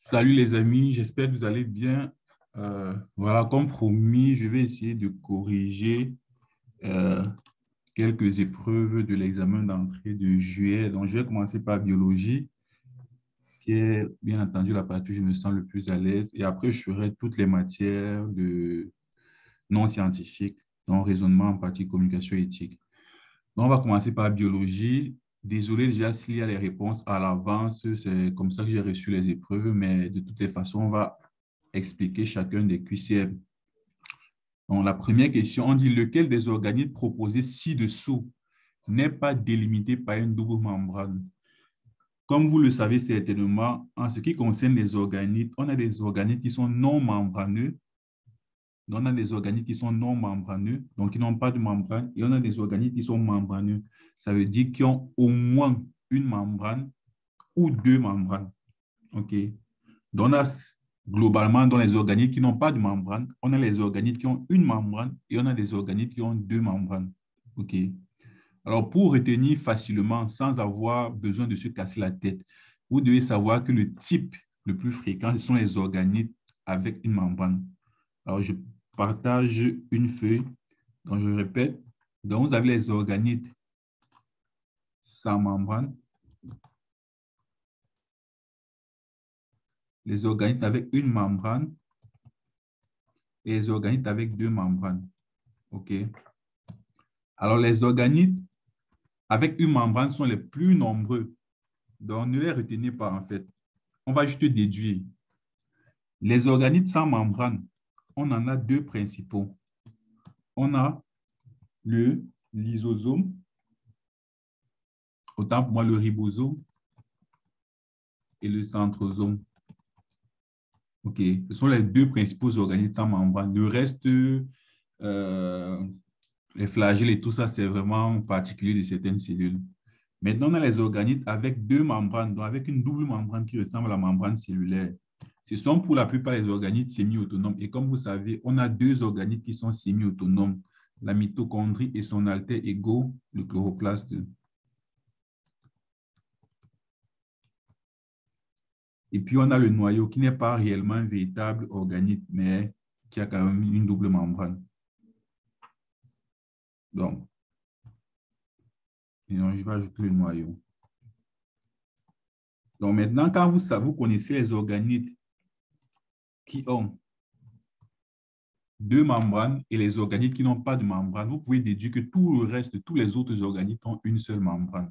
Salut les amis, j'espère que vous allez bien. Voilà, comme promis, je vais essayer de corriger euh, quelques épreuves de l'examen d'entrée de juillet. Donc, je vais commencer par biologie, qui est bien entendu la partie où je me sens le plus à l'aise. Et après, je ferai toutes les matières de non scientifiques, donc raisonnement, empathie, communication éthique. Donc, on va commencer par biologie. Désolé déjà s'il y a les réponses à l'avance, c'est comme ça que j'ai reçu les épreuves, mais de toutes les façons, on va expliquer chacun des QCM. Donc, la première question, on dit lequel des organismes proposés ci-dessous n'est pas délimité par une double membrane? Comme vous le savez certainement, en ce qui concerne les organites, on a des organites qui sont non membraneux. Donc, on a des organites qui sont non membraneux, donc qui n'ont pas de membrane, et on a des organites qui sont membraneux. Ça veut dire qu'ils ont au moins une membrane ou deux membranes. OK? Donc, on a globalement dans les organites qui n'ont pas de membrane, on a les organites qui ont une membrane et on a des organites qui ont deux membranes. OK? Alors, pour retenir facilement, sans avoir besoin de se casser la tête, vous devez savoir que le type le plus fréquent, ce sont les organites avec une membrane. Alors, je partage une feuille. Donc, je répète. Donc, vous avez les organites sans membrane, les organites avec une membrane et les organites avec deux membranes. OK? Alors, les organites avec une membrane sont les plus nombreux. Donc, ne les retenez pas, en fait. On va juste déduire. Les organites sans membrane, on en a deux principaux. On a le lysosome, autant pour moi le ribosome, et le centrosome. OK. Ce sont les deux principaux organites sans membrane. Le reste, les flagelles et tout ça, c'est vraiment particulier de certaines cellules. Maintenant, on a les organites avec deux membranes, donc avec une double membrane qui ressemble à la membrane cellulaire. Ce sont pour la plupart les organites semi-autonomes. Et comme vous savez, on a deux organites qui sont semi-autonomes, la mitochondrie et son alter ego, le chloroplaste. Et puis, on a le noyau qui n'est pas réellement un véritable organite, mais qui a quand même une double membrane. Donc, je vais ajouter le noyau. Donc, maintenant, quand vous connaissez les organites qui ont deux membranes et les organites qui n'ont pas de membrane, vous pouvez déduire que tout le reste, tous les autres organites ont une seule membrane.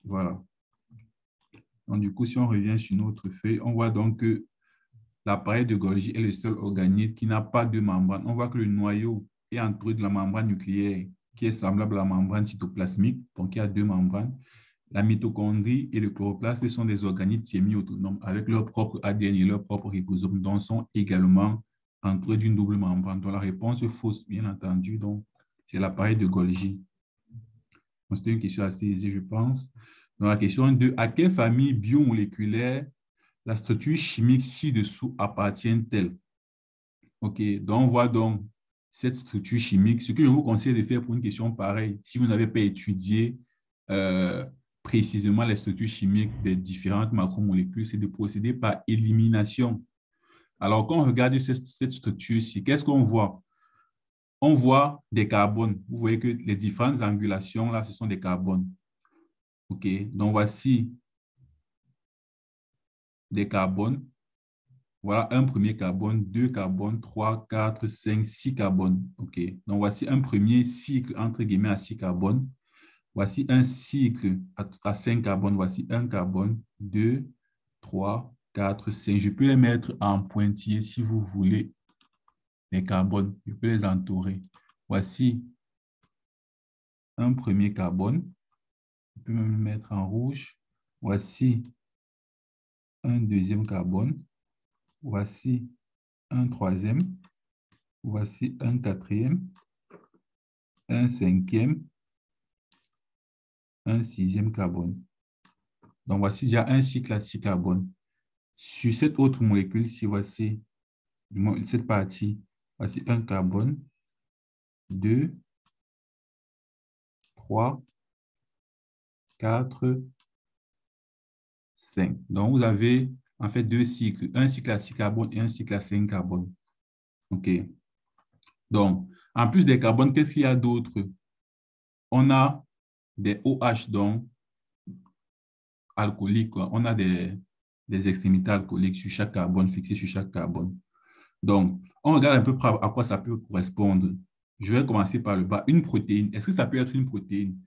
Voilà. Donc, du coup, si on revient sur notre feuille, on voit donc que l'appareil de Golgi est le seul organite qui n'a pas de membrane. On voit que le noyau est entouré de la membrane nucléaire qui est semblable à la membrane cytoplasmique, donc il y a deux membranes. La mitochondrie et le chloroplaste sont des organites semi-autonomes avec leur propre ADN et leur propre ribosome, donc sont également entourés d'une double membrane. Donc la réponse est fausse, bien entendu. Donc, c'est l'appareil de Golgi. C'était une question assez aisée, je pense. Dans la question 2, à quelle famille biomoléculaire la structure chimique ci-dessous appartient-elle? OK, donc on voit donc cette structure chimique. Ce que je vous conseille de faire pour une question pareille, si vous n'avez pas étudié euh, précisément les structures chimiques des différentes macromolécules, c'est de procéder par élimination. Alors, quand on regarde cette structure-ci, qu'est-ce qu'on voit? On voit des carbones. Vous voyez que les différentes angulations, là, ce sont des carbones. OK, donc voici des carbones. Voilà un premier carbone, deux carbones, trois, quatre, cinq, six carbones. OK. Donc, voici un premier cycle, entre guillemets, à six carbones. Voici un cycle à cinq carbones. Voici un carbone, deux, trois, quatre, cinq. Je peux les mettre en pointillé si vous voulez, les carbones. Je peux les entourer. Voici un premier carbone. Je peux même le mettre en rouge. Voici un deuxième carbone. Voici un troisième. Voici un quatrième, un cinquième, un sixième carbone. Donc, voici déjà un cycle à six carbones. Sur cette autre molécule-ci, voici cette partie. Voici un carbone, deux, trois, quatre, cinq. Donc, vous avez en fait, deux cycles, un cycle à 6 carbones et un cycle à 5 carbones. OK. Donc, en plus des carbones, qu'est-ce qu'il y a d'autre? On a des OH, donc alcooliques, quoi. On a des extrémités alcooliques sur chaque carbone, fixées sur chaque carbone. Donc, on regarde un peu à quoi ça peut correspondre. Je vais commencer par le bas. Une protéine. Est-ce que ça peut être une protéine?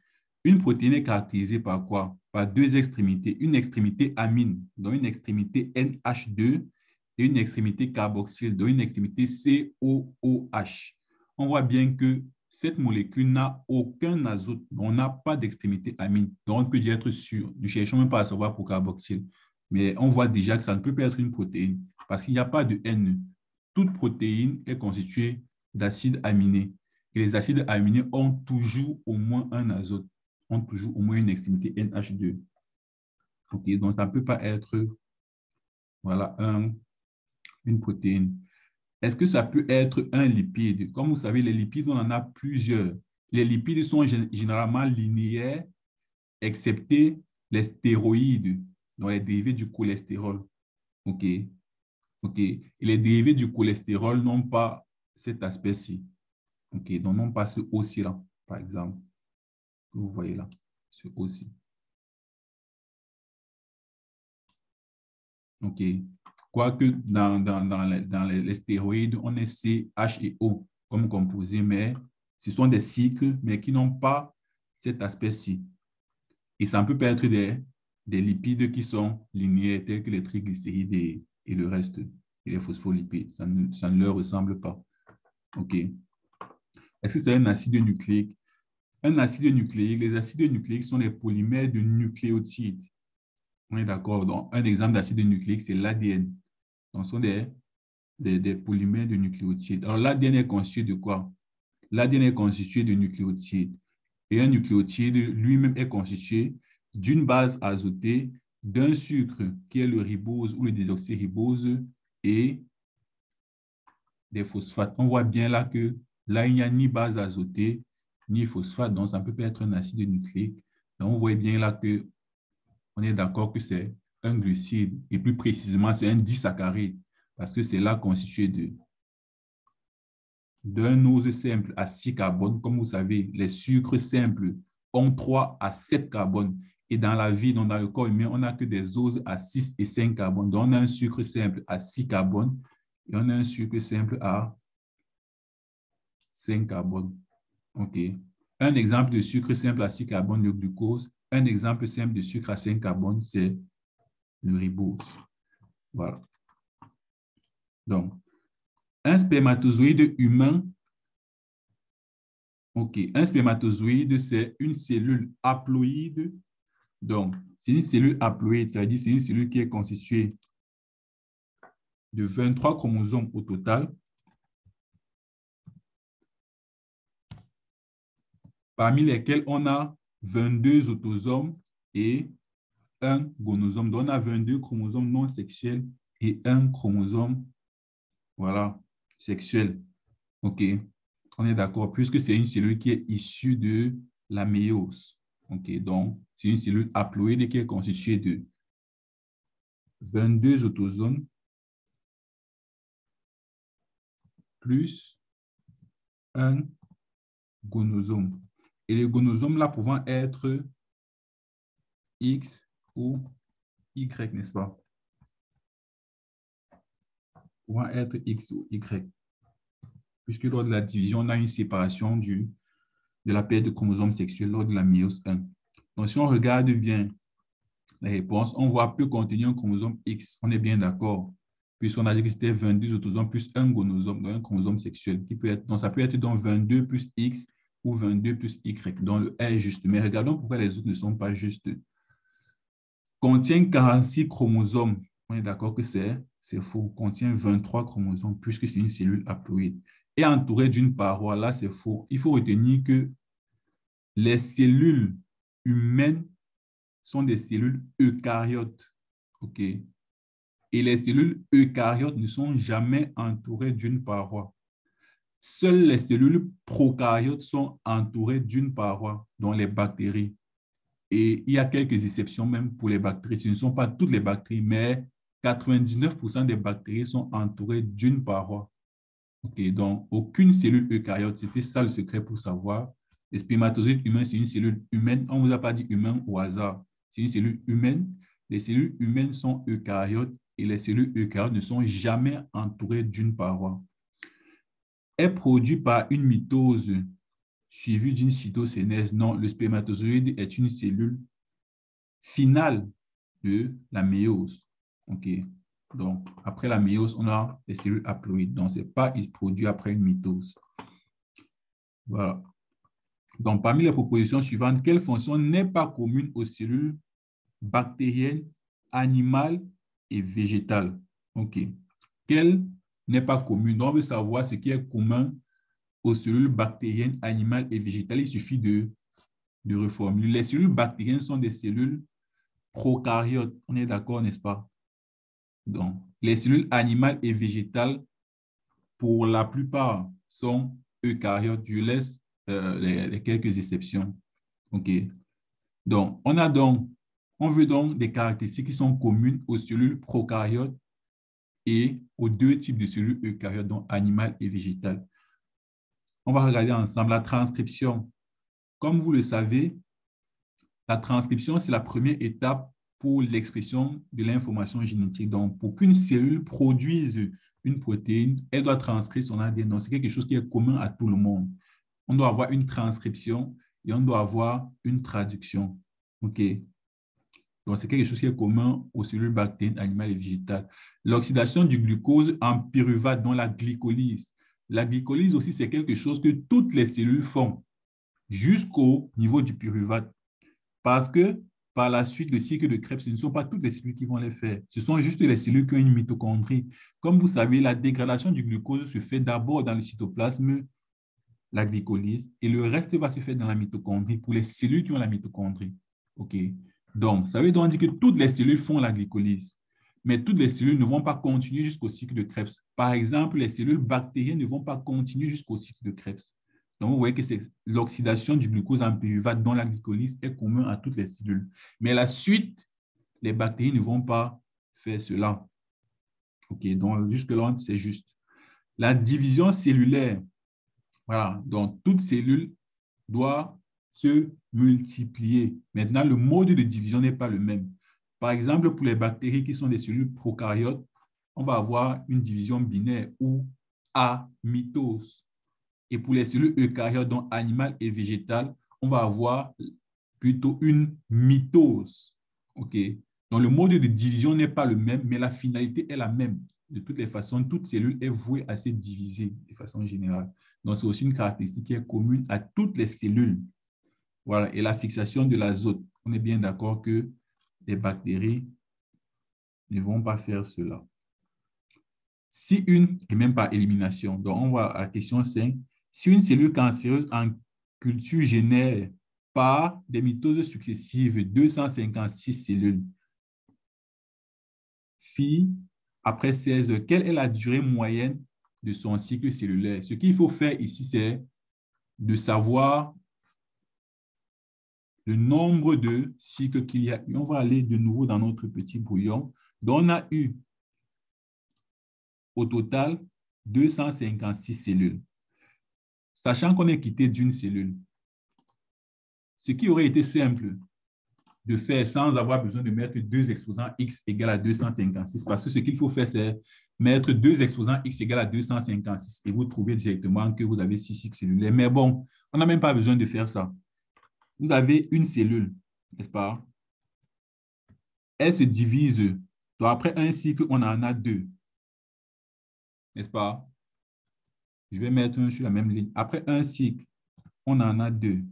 Une protéine est caractérisée par quoi? Par deux extrémités. Une extrémité amine, donc une extrémité NH2, et une extrémité carboxyle, donc une extrémité COOH. On voit bien que cette molécule n'a aucun azote. On n'a pas d'extrémité amine. Donc, on peut dire être sûr. Ne cherchons même pas à savoir pour carboxyle. Mais on voit déjà que ça ne peut pas être une protéine parce qu'il n'y a pas de N. Toute protéine est constituée d'acides aminés. Et les acides aminés ont toujours au moins un azote, ont toujours au moins une extrémité NH2. OK, donc ça ne peut pas être voilà, une protéine. Est-ce que ça peut être un lipide? Comme vous savez, les lipides, on en a plusieurs. Les lipides sont généralement linéaires, excepté les stéroïdes, donc les dérivés du cholestérol. OK? OK? Et les dérivés du cholestérol n'ont pas cet aspect-ci. OK? Donc, n'ont pas ce O-ci-là, par exemple. Que vous voyez là, ce O-ci. OK? Quoique dans les stéroïdes, on est C, H et O comme composés, mais ce sont des cycles, mais qui n'ont pas cet aspect-ci. Et ça peut être des lipides qui sont linéaires, tels que les triglycérides et le reste, et les phospholipides. Ça ne leur ressemble pas. OK. Est-ce que c'est un acide nucléique? Un acide nucléique, les acides nucléiques sont les polymères de nucléotides. On est d'accord? Donc, un exemple d'acide nucléique, c'est l'ADN. Donc, ce sont des polymères de nucléotides. Alors, l'ADN est constitué de quoi? L'ADN est constitué de nucléotides. Et un nucléotide lui-même est constitué d'une base azotée, d'un sucre qui est le ribose ou le désoxyribose et des phosphates. On voit bien là que là, il n'y a ni base azotée, ni phosphate, donc ça peut pas être un acide nucléique. Donc, on voit bien là que on est d'accord que c'est un glucide, et plus précisément, c'est un disaccharide, parce que c'est là constitué d'un ose simple à 6 carbones. Comme vous savez, les sucres simples ont 3 à 7 carbones. Et dans la vie, dans le corps humain, on n'a que des oses à 6 et 5 carbones. Donc, on a un sucre simple à 6 carbones et on a un sucre simple à 5 carbones. OK. Un exemple de sucre simple à 6 carbones, le glucose. Un exemple simple de sucre à 5 carbones, c'est le ribose. Voilà. Donc, un spermatozoïde humain, OK, un spermatozoïde, c'est une cellule haploïde. Donc, c'est une cellule haploïde, c'est-à-dire c'est une cellule qui est constituée de 23 chromosomes au total, parmi lesquels on a 22 autosomes et un gonosome. Donc, on a 22 chromosomes non sexuels et un chromosome, voilà, sexuel. OK, on est d'accord, puisque c'est une cellule qui est issue de la méiose. OK, donc, c'est une cellule haploïde qui est constituée de 22 autosomes plus un gonosome. Et les gonosomes là pouvant être X ou Y, n'est-ce pas? Pouvant être X ou Y. Puisque lors de la division, on a une séparation de la paire de chromosomes sexuels lors de la méiose 1. Donc, si on regarde bien la réponse, on voit peut contenir un chromosome X. On est bien d'accord. Puisqu'on a dit que c'était 22 autosomes plus un gonosome, donc un chromosome sexuel. Qui peut être, donc, ça peut être donc 22 plus X ou 22 plus Y. Donc, le A est juste. Mais regardons pourquoi les autres ne sont pas justes. Contient 46 chromosomes. On est d'accord que c'est faux. Contient 23 chromosomes puisque c'est une cellule haploïde. Et entouré d'une paroi, là, c'est faux. Il faut retenir que les cellules humaines sont des cellules eucaryotes. OK? Et les cellules eucaryotes ne sont jamais entourées d'une paroi. Seules les cellules prokaryotes sont entourées d'une paroi, dont les bactéries. Et il y a quelques exceptions même pour les bactéries. Ce ne sont pas toutes les bactéries, mais 99% des bactéries sont entourées d'une paroi. Okay, donc, aucune cellule eucaryote, c'était ça le secret pour savoir. Le spermatozoïde humain, c'est une cellule humaine. On ne vous a pas dit humain au hasard. C'est une cellule humaine. Les cellules humaines sont eucaryotes et les cellules eucaryotes ne sont jamais entourées d'une paroi. Est produit par une mitose suivie d'une cytosénèse. Non, le spermatozoïde est une cellule finale de la méiose. OK. Donc, après la méiose, on a les cellules haploïdes. Donc, ce n'est pas produit après une mitose. Voilà. Donc, parmi les propositions suivantes, quelle fonction n'est pas commune aux cellules bactériennes, animales et végétales? OK. Quelle n'est pas commune? Donc, on veut savoir ce qui est commun aux cellules bactériennes, animales et végétales. Il suffit de reformuler. Les cellules bactériennes sont des cellules prokaryotes. On est d'accord, n'est-ce pas? Donc, les cellules animales et végétales, pour la plupart, sont eucaryotes. Je laisse les quelques exceptions. OK. Donc, on veut donc des caractéristiques qui sont communes aux cellules prokaryotes et aux deux types de cellules eucaryotes, donc animales et végétales. On va regarder ensemble la transcription. Comme vous le savez, la transcription, c'est la première étape pour l'expression de l'information génétique. Donc, pour qu'une cellule produise une protéine, elle doit transcrire son ADN. Donc, c'est quelque chose qui est commun à tout le monde. On doit avoir une transcription et on doit avoir une traduction. OK? Donc, c'est quelque chose qui est commun aux cellules bactériennes, animales et végétales. L'oxydation du glucose en pyruvate, dont la glycolyse. La glycolyse aussi, c'est quelque chose que toutes les cellules font jusqu'au niveau du pyruvate. Parce que par la suite, le cycle de Krebs, ce ne sont pas toutes les cellules qui vont les faire. Ce sont juste les cellules qui ont une mitochondrie. Comme vous savez, la dégradation du glucose se fait d'abord dans le cytoplasme, la glycolyse, et le reste va se faire dans la mitochondrie pour les cellules qui ont la mitochondrie. OK? Donc, ça veut donc dire que toutes les cellules font la glycolyse, mais toutes les cellules ne vont pas continuer jusqu'au cycle de Krebs. Par exemple, les cellules bactériennes ne vont pas continuer jusqu'au cycle de Krebs. Donc, vous voyez que c'est l'oxydation du glucose en pyruvate dont la glycolyse est commune à toutes les cellules. Mais la suite, les bactéries ne vont pas faire cela. OK, donc jusque-là, c'est juste. La division cellulaire. Voilà, donc toute cellule doit se multiplier. Maintenant, le mode de division n'est pas le même. Par exemple, pour les bactéries qui sont des cellules prokaryotes, on va avoir une division binaire ou amitose. Et pour les cellules eucaryotes, donc animales et végétales, on va avoir plutôt une mitose. OK? Donc, le mode de division n'est pas le même, mais la finalité est la même. De toutes les façons, toute cellule est vouée à se diviser de façon générale. Donc, c'est aussi une caractéristique qui est commune à toutes les cellules. Voilà. Et la fixation de l'azote. On est bien d'accord que les bactéries ne vont pas faire cela. Si une, et même par élimination, donc on va à la question 5, si une cellule cancéreuse en culture génère par des mitoses successives 256 cellules, après 16 heures, quelle est la durée moyenne de son cycle cellulaire? Ce qu'il faut faire ici, c'est de savoir le nombre de cycles qu'il y a eu. On va aller de nouveau dans notre petit brouillon. Donc, on a eu au total 256 cellules. Sachant qu'on est quitté d'une cellule, ce qui aurait été simple de faire sans avoir besoin de mettre deux exposants x égale à 256, parce que ce qu'il faut faire, c'est mettre deux exposants x égale à 256 et vous trouvez directement que vous avez 6 cycles cellulaires. Mais bon, on n'a même pas besoin de faire ça. Vous avez une cellule, n'est-ce pas? Elle se divise. Donc, après un cycle, on en a deux. N'est-ce pas? Je vais mettre un sur la même ligne. Après un cycle, on en a deux.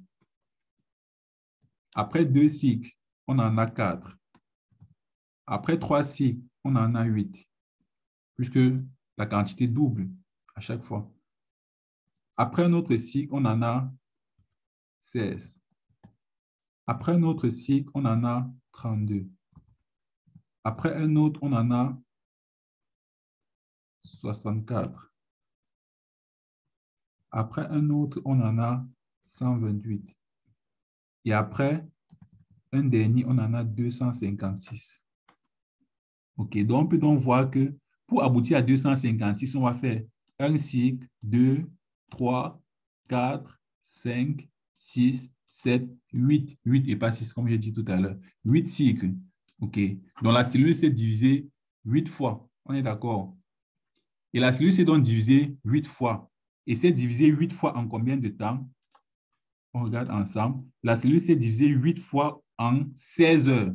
Après deux cycles, on en a quatre. Après trois cycles, on en a 8, puisque la quantité double à chaque fois. Après un autre cycle, on en a 16. Après un autre cycle, on en a 32. Après un autre, on en a 64. Après un autre, on en a 128. Et après un dernier, on en a 256. OK, donc on peut donc voir que pour aboutir à 256, on va faire un cycle, 2, 3, 4, 5, 6, 7, 8. 8 et pas 6 comme j'ai dit tout à l'heure. 8 cycles. OK. Donc la cellule s'est divisée 8 fois. On est d'accord? Et la cellule s'est donc divisée 8 fois. Et c'est divisée 8 fois en combien de temps? On regarde ensemble. La cellule s'est divisée 8 fois en 16 heures.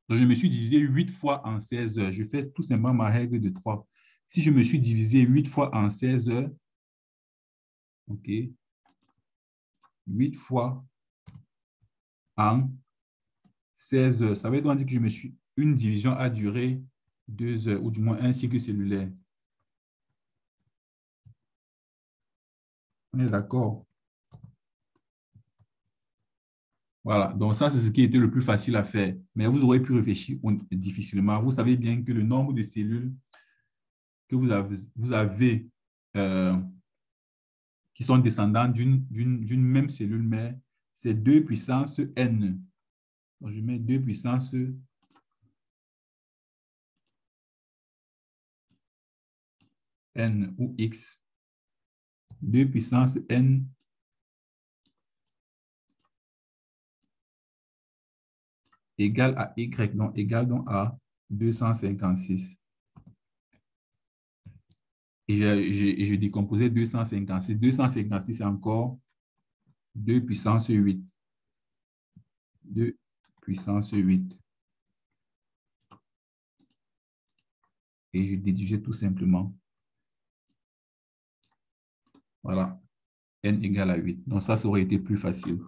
Donc, je me suis divisé 8 fois en 16 heures. Je fais tout simplement ma règle de 3. Si je me suis divisé 8 fois en 16 heures, OK, 8 fois en 16 heures, ça veut donc dire que une division a duré 2 heures, ou du moins un cycle cellulaire. On est d'accord? Voilà, donc ça, c'est ce qui était le plus facile à faire. Mais vous aurez pu réfléchir difficilement. Vous savez bien que le nombre de cellules que vous avez qui sont descendants d'une même cellule mère, c'est 2 puissance n. Donc, je mets 2 puissance n ou x. 2 puissance n égale à y, donc égale donc à 256. Et je décomposais 256. 256, c'est encore 2 puissance 8. 2 puissance 8. Et je déduisais tout simplement. Voilà. N égale à 8. Donc ça aurait été plus facile.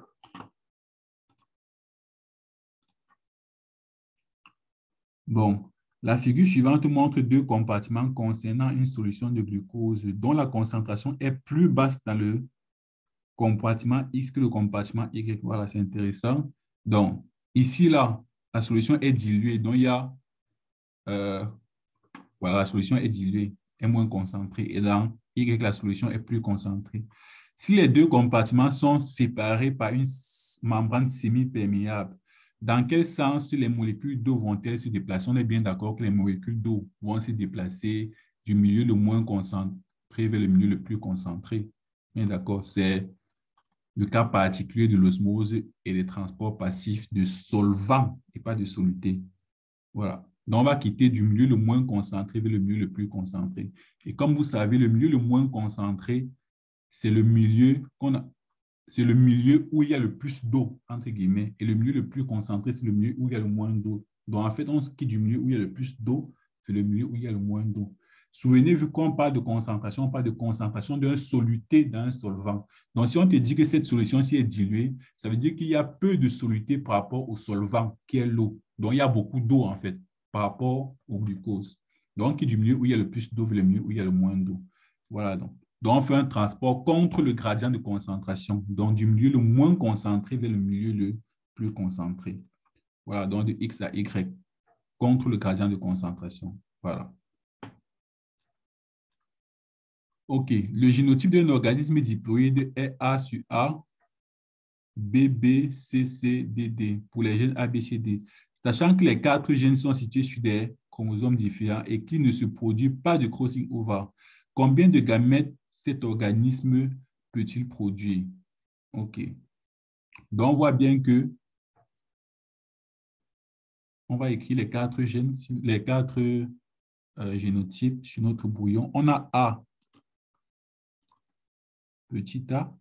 Bon, la figure suivante montre deux compartiments concernant une solution de glucose dont la concentration est plus basse dans le compartiment X que le compartiment Y. Voilà, c'est intéressant. Donc, ici, là, la solution est diluée. Donc, il y a, voilà, la solution est diluée, est moins concentrée. Et dans Y, la solution est plus concentrée. Si les deux compartiments sont séparés par une membrane semi-perméable, dans quel sens les molécules d'eau vont-elles se déplacer? On est bien d'accord que les molécules d'eau vont se déplacer du milieu le moins concentré vers le milieu le plus concentré. Bien d'accord, c'est le cas particulier de l'osmose et des transports passifs de solvants et pas de solutés. Voilà. Donc, on va quitter du milieu le moins concentré vers le milieu le plus concentré. Et comme vous savez, le milieu le moins concentré, c'est le milieu c'est le milieu où il y a le plus d'eau, entre guillemets. Et le milieu le plus concentré, c'est le milieu où il y a le moins d'eau. Donc, en fait, on quitte du milieu où il y a le plus d'eau, c'est le milieu où il y a le moins d'eau. Souvenez, vu qu'on parle de concentration, on parle de concentration d'un soluté dans un solvant. Donc, si on te dit que cette solution-ci est diluée, ça veut dire qu'il y a peu de soluté par rapport au solvant, qui est l'eau. Donc, il y a beaucoup d'eau, en fait, par rapport au glucose. Donc, du milieu où il y a le plus d'eau vers le milieu où il y a le moins d'eau. Voilà donc. Donc, on fait un transport contre le gradient de concentration, donc du milieu le moins concentré vers le milieu le plus concentré. Voilà, donc de X à Y, contre le gradient de concentration. Voilà. OK. Le génotype d'un organisme diploïde est A sur A, B, B, C, C, D, D, pour les gènes A, B, C, D. Sachant que les 4 gènes sont situés sur des chromosomes différents et qu'il ne se produit pas de crossing over, combien de gamètes cet organisme peut-il produire? OK. Donc, on voit bien que on va écrire les 4 gènes, les 4 génotypes sur notre brouillon. On a A, petit a,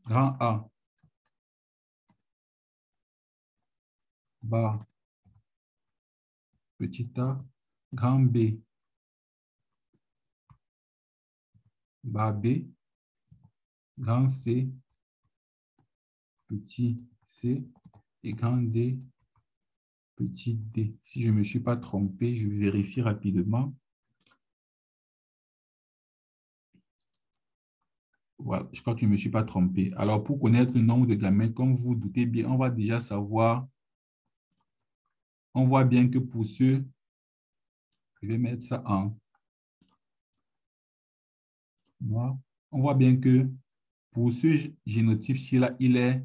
grand A, bas, petit a, grand B, bas B, grand C, petit c et grand D, petit d. Si je ne me suis pas trompé, je vérifie rapidement. Voilà, je crois que je ne me suis pas trompé. Alors, pour connaître le nombre de gamètes, comme vous vous doutez bien, on va déjà savoir, on voit bien que pour ceux, je vais mettre ça en noir, on voit bien que pour ce génotype-ci, là, il est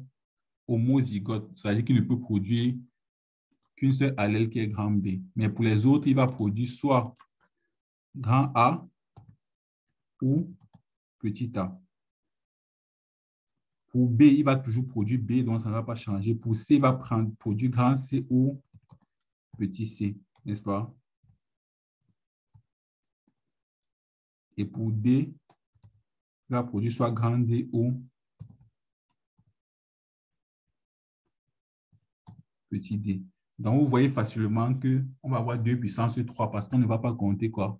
homozygote, c'est-à-dire qu'il ne peut produire qu'une seule allèle qui est grand B. Mais pour les autres, il va produire soit grand A ou petit a. Pour B, il va toujours produire B, donc ça ne va pas changer. Pour C, il va produire grand C ou petit c, n'est-ce pas? Et pour D, il va produire soit grand D ou petit d. Donc, vous voyez facilement qu'on va avoir 2 puissance 3 parce qu'on ne va pas compter quoi?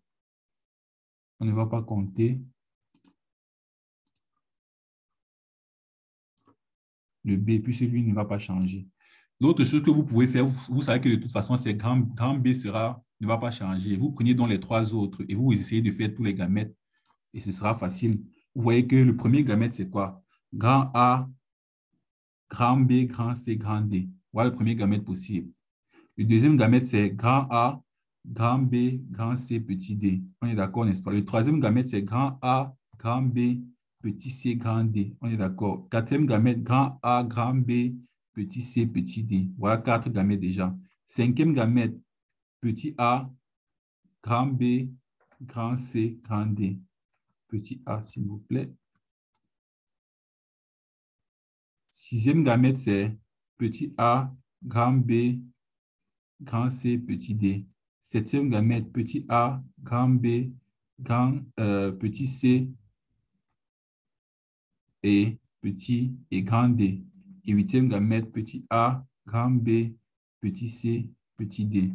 On ne va pas compter le B, puisque lui ne va pas changer. L'autre chose que vous pouvez faire, vous savez que de toute façon, c'est grand B ne va pas changer. Vous prenez donc les trois autres et vous essayez de faire tous les gamètes et ce sera facile. Vous voyez que le premier gamète, c'est quoi? Grand A, grand B, grand C, grand D. Voilà le premier gamète possible. Le deuxième gamète, c'est grand A, grand B, grand C, petit d. On est d'accord, n'est-ce pas? Le troisième gamète, c'est grand A, grand B, petit c, grand d. On est d'accord. Quatrième gamète, grand A, grand B, petit c, petit d. Voilà quatre gamètes déjà. Cinquième gamète, petit a, grand B, grand C, grand D. Petit a, s'il vous plaît. Sixième gamète, c'est petit a, grand B, grand C, petit d. Septième gamète, petit a, grand B, petit c et petit et grand d. Et huitième gamète, petit a, grand B, petit c, petit d.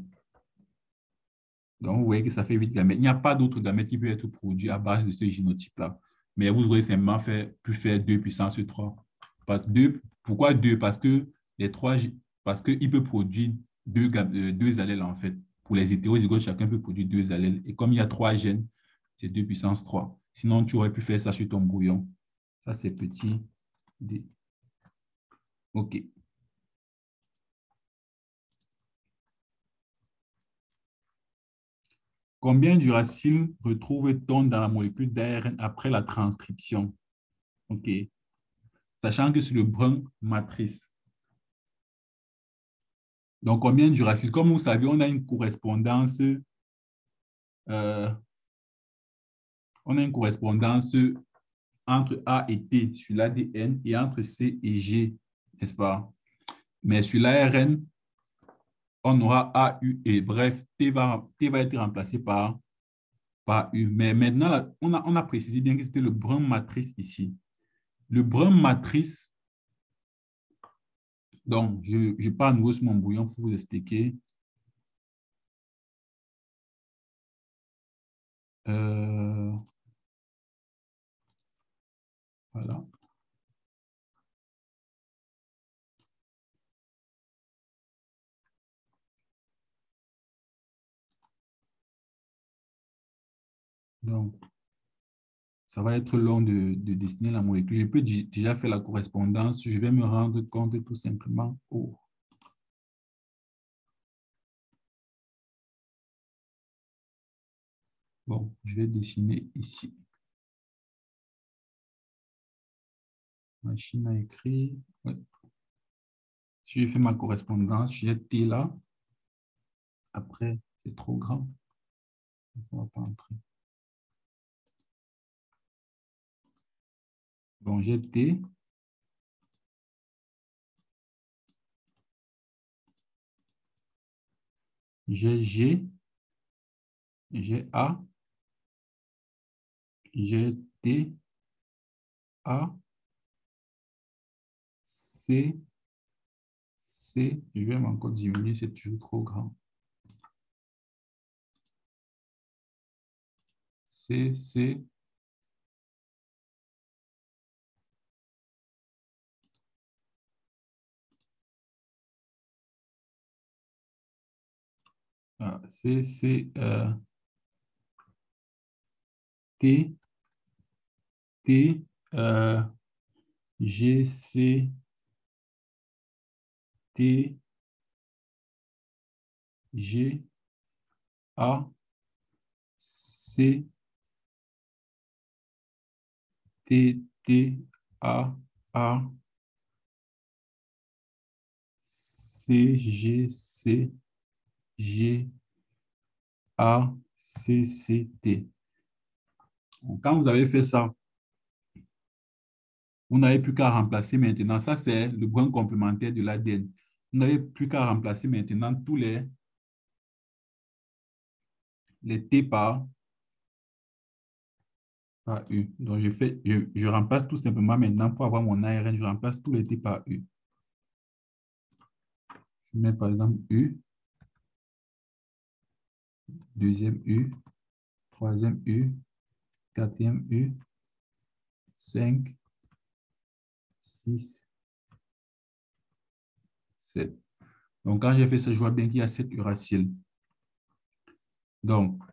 Donc, vous voyez que ça fait 8 gamètes. Il n'y a pas d'autres gamètes qui peuvent être produits à base de ce génotype-là. Mais vous aurez simplement pu faire 2 puissance 3. Pourquoi 2? Parce que parce qu'il peut produire deux allèles en fait. Pour les hétérozygotes, chacun peut produire deux allèles. Et comme il y a 3 gènes, c'est 2 puissance 3. Sinon, tu aurais pu faire ça sur ton brouillon. Ça, c'est petit d. OK. Combien d'uracils retrouve-t-on dans la molécule d'ARN après la transcription? OK. Sachant que c'est le brun matrice. Donc, combien d'uracils? Comme vous savez, euh, on a une correspondance entre A et T sur l'ADN et entre C et G, n'est-ce pas? Mais sur l'ARN, on aura A, U et bref, T va être remplacé par U. Mais maintenant, là, on a précisé bien que c'était le brun matrice ici. Le brun matrice, donc je pars à nouveau sur mon brouillon pour vous expliquer. Voilà. Donc, ça va être long de dessiner la molécule. Je peux déjà faire la correspondance. Je vais me rendre compte tout simplement. Oh. Bon, je vais dessiner ici. Machine à écrire. Ouais. Si je fais ma correspondance, j'ai T là. Après, c'est trop grand. Ça ne va pas entrer. Bon, j'ai T. J'ai G. J'ai A. J'ai T. A. C. C. Je vais encore diminuer, c'est toujours trop grand. C. C. Ah, C. C. T. T. G. C. T. G. A. C. T. T. A. A. C, G, C, G, A, C, C, T. Quand vous avez fait ça, vous n'avez plus qu'à remplacer maintenant. Ça, c'est le point complémentaire de l'ADN. Vous n'avez plus qu'à remplacer maintenant tous les T par U. Donc, je remplace tout simplement maintenant pour avoir mon ARN, je remplace tous les T par U. Je mets par exemple U, deuxième U, troisième U, quatrième U, 5, 6, 7. Donc, quand j'ai fait ça, je vois bien qu'il y a 7 uracils. Donc,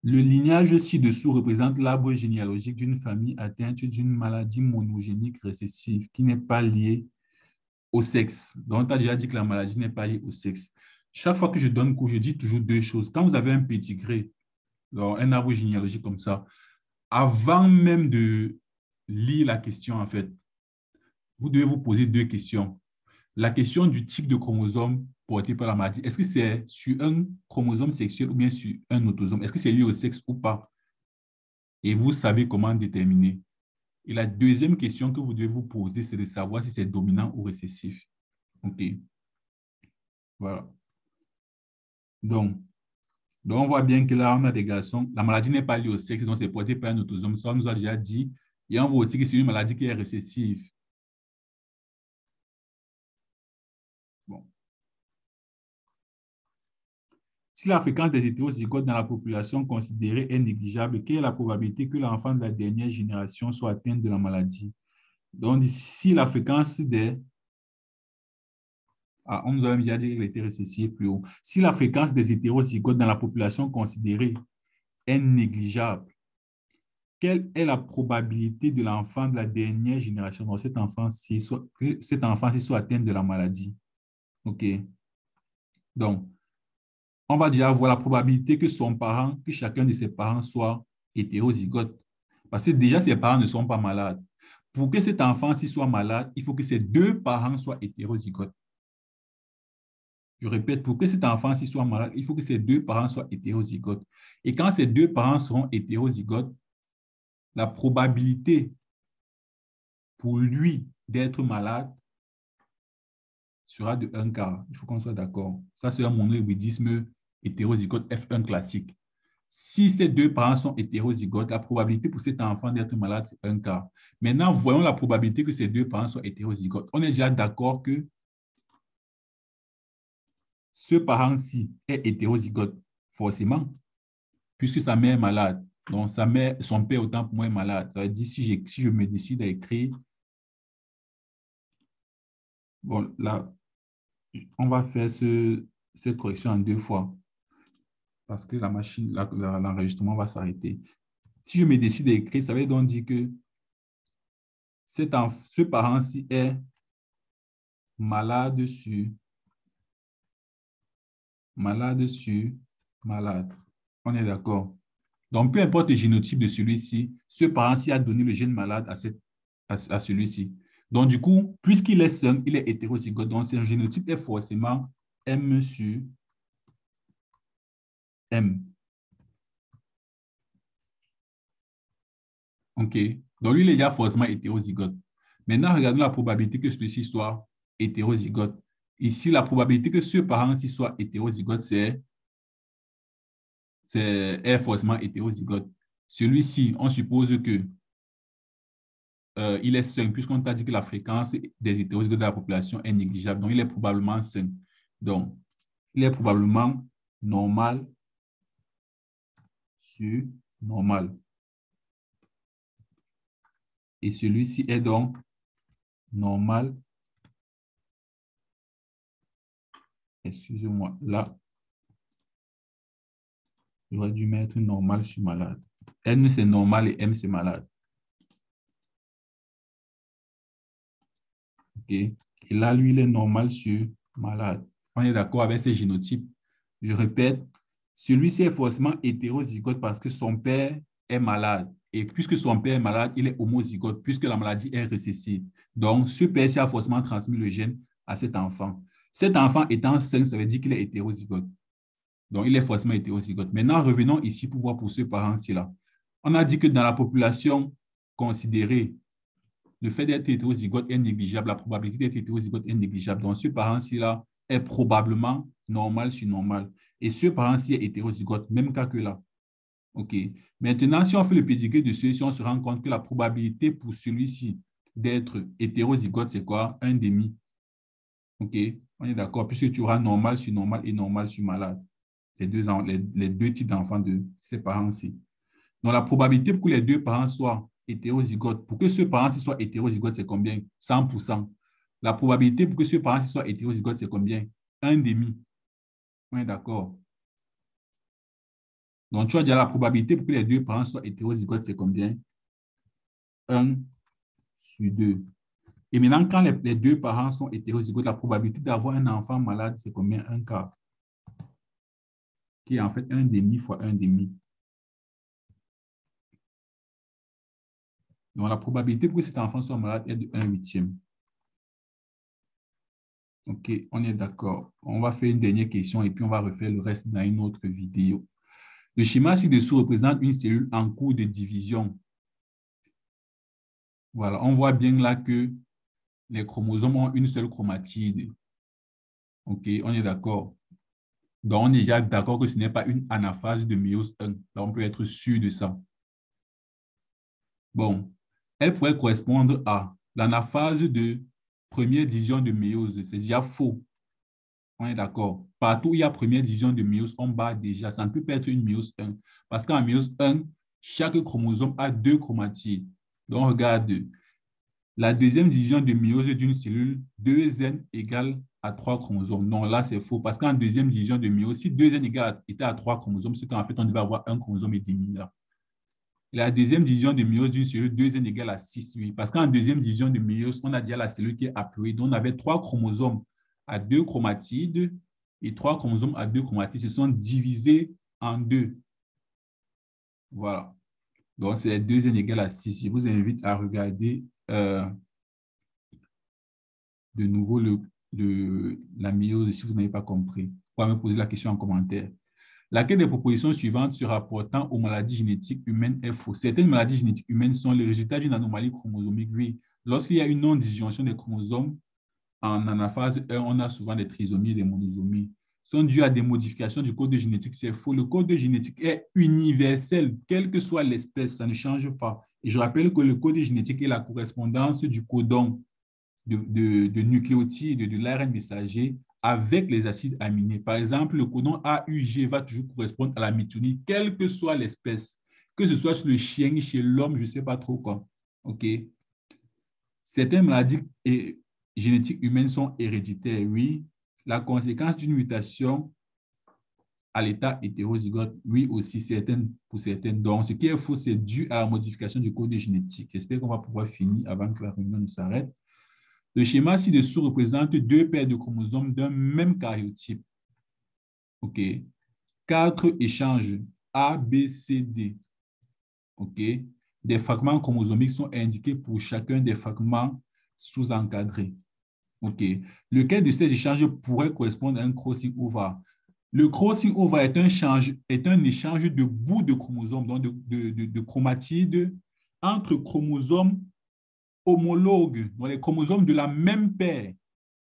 le lignage ci-dessous représente l'arbre généalogique d'une famille atteinte d'une maladie monogénique récessive qui n'est pas liée au sexe. Donc, tu as déjà dit que la maladie n'est pas liée au sexe. Chaque fois que je donne cours, je dis toujours deux choses. Quand vous avez un pédigré, un arbre généalogique comme ça, avant même de lire la question, en fait, vous devez vous poser deux questions. La question du type de chromosome porté par la maladie, est-ce que c'est sur un chromosome sexuel ou bien sur un autosome? Est-ce que c'est lié au sexe ou pas? Et vous savez comment déterminer. Et la deuxième question que vous devez vous poser, c'est de savoir si c'est dominant ou récessif. OK. Voilà. Donc, on voit bien que là, on a des garçons. La maladie n'est pas liée au sexe, donc c'est porté par un autosome. Ça, on nous a déjà dit. Et on voit aussi que c'est une maladie qui est récessive. Bon. Si la fréquence des hétérozygotes dans la population considérée est négligeable, quelle est la probabilité que l'enfant de la dernière génération soit atteint de la maladie? Donc, si la fréquence des... Ah, on nous avait déjà dit qu'elle était récessive plus haut. Si la fréquence des hétérozygotes dans la population considérée est négligeable, quelle est la probabilité de l'enfant de la dernière génération, donc que cet enfant-ci soit atteint de la maladie? OK. Donc, on va déjà voir la probabilité que que chacun de ses parents soit hétérozygote. Parce que déjà, ses parents ne sont pas malades. Pour que cet enfant-ci soit malade, il faut que ses deux parents soient hétérozygotes. Je répète, pour que cet enfant-ci soit malade, il faut que ses deux parents soient hétérozygotes. Et quand ces deux parents seront hétérozygotes, la probabilité pour lui d'être malade sera de 1 quart. Il faut qu'on soit d'accord. Ça, c'est un monohybridisme hétérozygote F1 classique. Si ces deux parents sont hétérozygotes, la probabilité pour cet enfant d'être malade, c'est 1 quart. Maintenant, voyons la probabilité que ces deux parents soient hétérozygotes. On est déjà d'accord que ce parent-ci est hétérozygote, forcément, puisque sa mère est malade. Donc, son père, autant pour moi, est malade. Ça veut dire, si je me décide à écrire, bon, là, on va faire cette correction en deux fois, parce que la machine, l'enregistrement va s'arrêter. Si je me décide à écrire, ça veut donc dire que ce parent-ci est malade sur malade. On est d'accord. Donc, peu importe le génotype de celui-ci, ce parent-ci a donné le gène malade à celui-ci. Donc, du coup, puisqu'il est sain, il est hétérozygote. Donc, son génotype est forcément M sur M. OK. Donc, lui, il est déjà forcément hétérozygote. Maintenant, regardons la probabilité que celui-ci soit hétérozygote. Ici, la probabilité que ce parent-ci soit hétérozygote, est forcément hétérozygote. Celui-ci, on suppose que il est sain, puisqu'on t'a dit que la fréquence des hétérozygotes de la population est négligeable. Donc, il est probablement sain. Donc, il est probablement normal sur normal. Et celui-ci est donc normal. Excusez-moi, là, j'aurais dû mettre normal sur malade. N, c'est normal et M, c'est malade. OK. Et là, lui, il est normal sur malade. On est d'accord avec ces génotypes. Je répète, celui-ci est forcément hétérozygote parce que son père est malade. Et puisque son père est malade, il est homozygote puisque la maladie est récessive. Donc, ce père-ci a forcément transmis le gène à cet enfant. Cet enfant étant sain, ça veut dire qu'il est hétérozygote. Donc, il est forcément hétérozygote. Maintenant, revenons ici pour voir pour ce parent-ci-là. On a dit que dans la population considérée, le fait d'être hétérozygote est négligeable, la probabilité d'être hétérozygote est négligeable. Donc, ce parent-ci-là est probablement normal sur normal. Et ce parent-ci est hétérozygote, même cas que là. OK. Maintenant, si on fait le pédigré de celui-ci, on se rend compte que la probabilité pour celui-ci d'être hétérozygote, c'est quoi? Un demi. OK. On est d'accord, puisque tu auras normal sur normal et normal sur malade. Les deux types d'enfants de ces parents-ci. Donc, la probabilité pour que les deux parents soient hétérozygotes, pour que ce parent-ci soit hétérozygote, c'est combien? 100%. La probabilité pour que ce parent-ci soit hétérozygote, c'est combien? Un demi. On est d'accord. Donc, tu as déjà la probabilité pour que les deux parents soient hétérozygotes, c'est combien? 1 sur 2. Et maintenant, quand les deux parents sont hétérozygotes, la probabilité d'avoir un enfant malade, c'est combien? Un quart. Qui est en fait un demi fois un demi. Donc, la probabilité pour que cet enfant soit malade est de 1/8. OK, on est d'accord. On va faire une dernière question et puis on va refaire le reste dans une autre vidéo. Le schéma ci-dessous représente une cellule en cours de division. Voilà, on voit bien là que les chromosomes ont une seule chromatide. OK, on est d'accord. Donc, on est déjà d'accord que ce n'est pas une anaphase de méiose 1. Là, on peut être sûr de ça. Bon, elle pourrait correspondre à l'anaphase de première division de méiose. C'est déjà faux. On est d'accord. Partout où il y a première division de méiose, on bat déjà. Ça ne peut pas être une méiose 1. Parce qu'en méiose 1, chaque chromosome a deux chromatides. Donc, regarde, la deuxième division de méiose d'une cellule, 2n égale à 3 chromosomes. Non, là, c'est faux. Parce qu'en deuxième division de méiose, si 2n était à 3 chromosomes, c'est qu'en fait, on devait avoir un chromosome et demi là. La deuxième division de méiose d'une cellule, 2n égale à 6, oui. Parce qu'en deuxième division de méiose, on a déjà la cellule qui est haploïde. Donc, on avait 3 chromosomes à 2 chromatides et 3 chromosomes à 2 chromatides se sont divisés en 2. Voilà. Donc, c'est 2n égale à 6. Je vous invite à regarder de nouveau la méiose si vous n'avez pas compris. Vous pouvez me poser la question en commentaire. Laquelle des propositions suivantes se rapportant aux maladies génétiques humaines est fausse? Certaines maladies génétiques humaines sont le résultat d'une anomalie chromosomique. Oui, lorsqu'il y a une non-disjonction des chromosomes en anaphase 1, on a souvent des trisomies et des monosomies. Sont dues à des modifications du code génétique. C'est faux. Le code génétique est universel, quelle que soit l'espèce, ça ne change pas. Et je rappelle que le code génétique est la correspondance du codon de nucléotides de l'ARN messager avec les acides aminés. Par exemple, le codon AUG va toujours correspondre à la méthionine, quelle que soit l'espèce, que ce soit chez le chien, chez l'homme, je ne sais pas trop quoi. OK? Certaines maladies génétiques humaines sont héréditaires, oui. La conséquence d'une mutation à l'état hétérozygote, oui aussi, pour certaines. Donc, ce qui est faux, c'est dû à la modification du code génétique. J'espère qu'on va pouvoir finir avant que la réunion ne s'arrête. Le schéma ci-dessous représente deux paires de chromosomes d'un même karyotype. OK. 4 échanges A, B, C, D. OK. Des fragments chromosomiques sont indiqués pour chacun des fragments sous-encadrés. OK. Lequel de ces échanges pourrait correspondre à un crossing over? Le crossing over est un échange de bouts de chromosomes, donc de chromatides entre chromosomes homologues, donc les chromosomes de la même paire.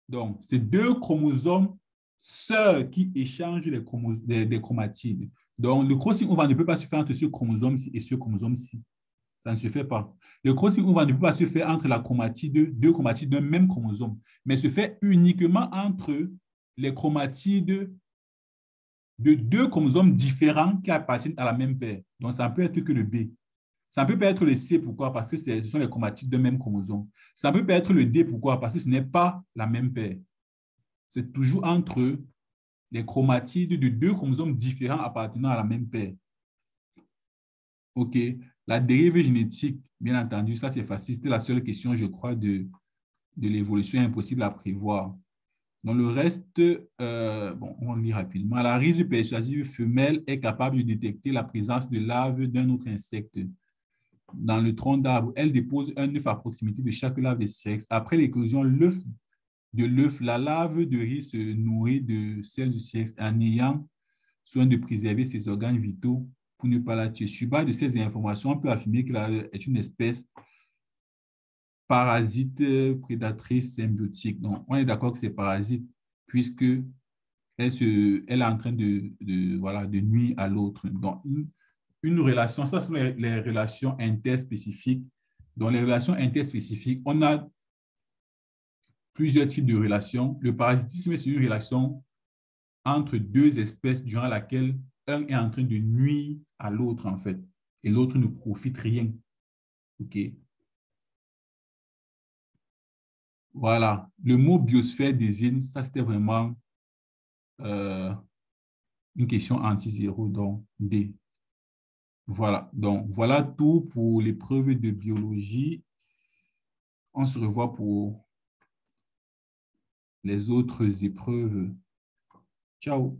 Donc, c'est deux chromosomes sœurs qui échangent des chromatides. Donc, le crossing over ne peut pas se faire entre ce chromosome-ci et ce chromosome-ci. Ça ne se fait pas. Le crossing over ne peut pas se faire entre deux chromatides d'un même chromosome, mais se fait uniquement entre les chromatides de deux chromosomes différents qui appartiennent à la même paire. Donc, ça ne peut être que le B. Ça ne peut pas être le C, pourquoi? Parce que ce sont les chromatides d'un même chromosome. Ça ne peut pas être le D, pourquoi? Parce que ce n'est pas la même paire. C'est toujours entre les chromatides de deux chromosomes différents appartenant à la même paire. OK. La dérive génétique, bien entendu, ça c'est facile. C'était la seule question, je crois, de l'évolution impossible à prévoir. Dans le reste, bon, on lit rapidement. La rhise persuasive femelle est capable de détecter la présence de larves d'un autre insecte dans le tronc d'arbre. Elle dépose un œuf à proximité de chaque larve de sexe. Après l'éclosion, l'œuf de l'œuf, la larve de riz se nourrit de celle du sexe en ayant soin de préserver ses organes vitaux pour ne pas la tuer. Sur base de ces informations, on peut affirmer qu'elle est une espèce parasite prédatrice symbiotique. Donc, on est d'accord que c'est parasite puisque elle est en train voilà, de nuire à l'autre. Donc, une relation, ça sont les relations interspécifiques. Dans les relations interspécifiques, on a plusieurs types de relations. Le parasitisme, c'est une relation entre deux espèces durant laquelle un est en train de nuire à l'autre, en fait, et l'autre ne profite rien. OK? Voilà. Le mot biosphère désigne, ça c'était vraiment euh, une question anti-zéro, donc D. Voilà. Donc, voilà tout pour l'épreuve de biologie. On se revoit pour les autres épreuves. Ciao.